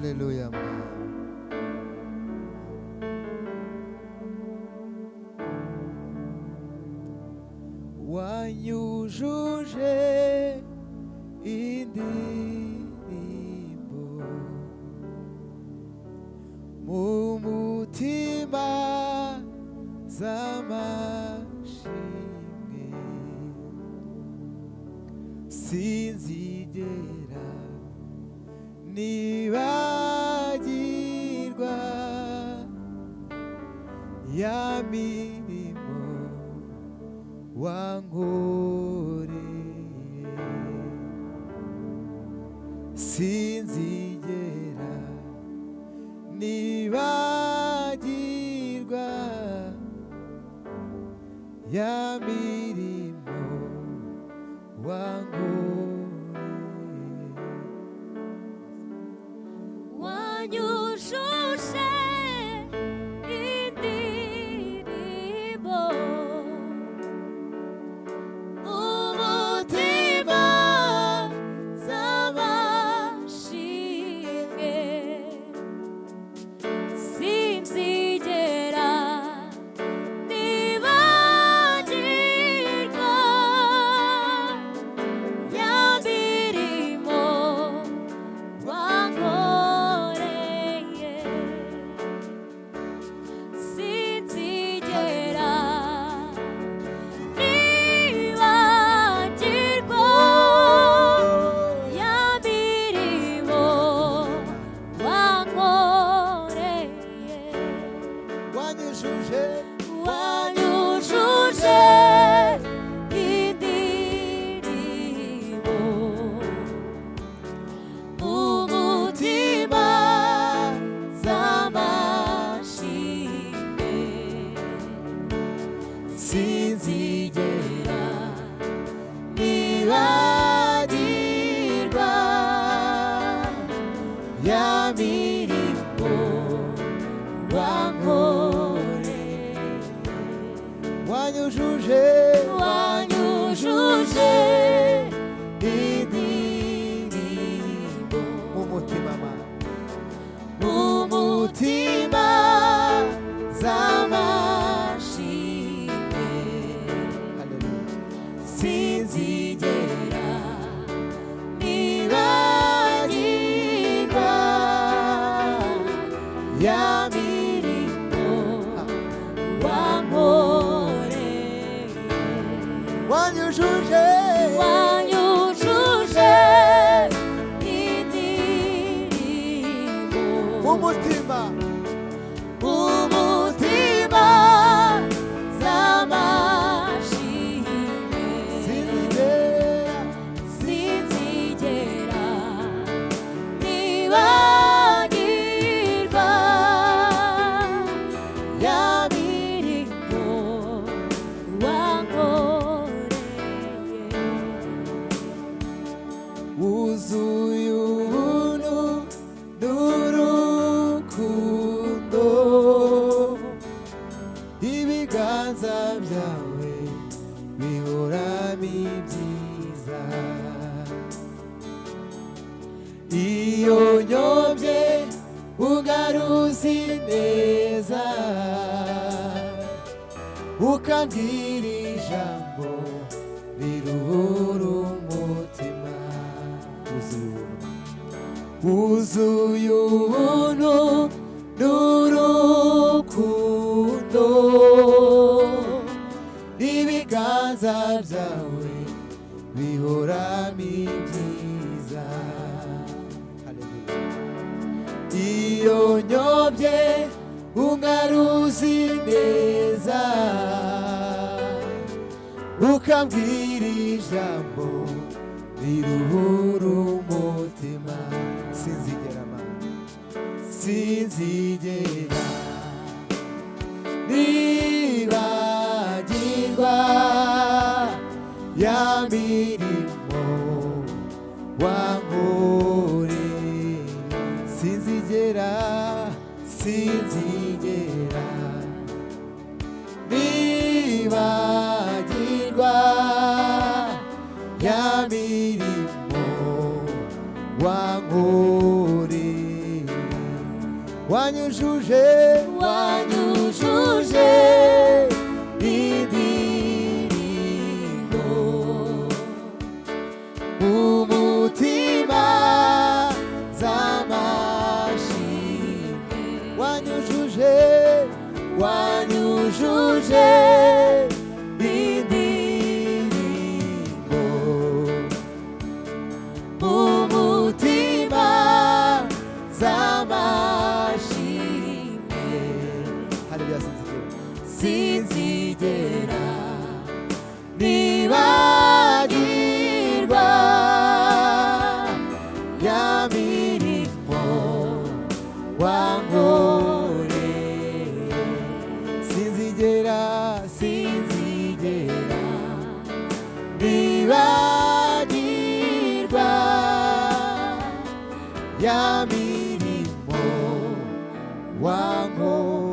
Haleluya. Wanyujuje indirimbo mu mutima z'amashimwe, sinzigera nibagirwa ya mirimo wankoreye, sinzigera nibagirwa ya mirimo wankoreye. Wanyujuje indirimbo umutima z'amashimwe, sinzigera nibagirwa ya mirimo wankoreye, sinzigera nibagirwa ya mirimo wankoreye. Wanyujuje Wanyujuje indirimbo umutima z'amashimwe, sinzigera nibagirwa ya mirimo wankoreye. wanyujuje Wanyujuje indirimbo mu mutima umutima z'amashimwe, sinzigera nibagirwa ya mirimo wankoreye. wanyujuje Wanyujuje indirimbo umutima umutima z'amashimwe, sinzigera sinzigera nibagirwa ya mirimo wankoreye. wuzuye ubuntu n'urukundo, ibiganza byawe bihoramo ibyiza, iyo nyobye ugaruza ineza, ukambwira ijambo riruhura umutima. wuzuye ubuntu n'urukundo, ibiganza byawe bihoramo ibyiza, iyo nyobye ungaruza ineza, ukambwira ijambo riruhura umutima. sinzigera nibagirwa ya mirimo wankoreye, sinzigera nibagirwa ya mirimo wankoreye. wanyujuje wanyujuje indirimbo umutima z'amashimwe wanyujuje wanyujuje indirimbo umutima z'amashimwe haleluya sinzigera nibagirwa ya mirimo wankoreye sinzigera nibagirwa ya mirimo wankoreye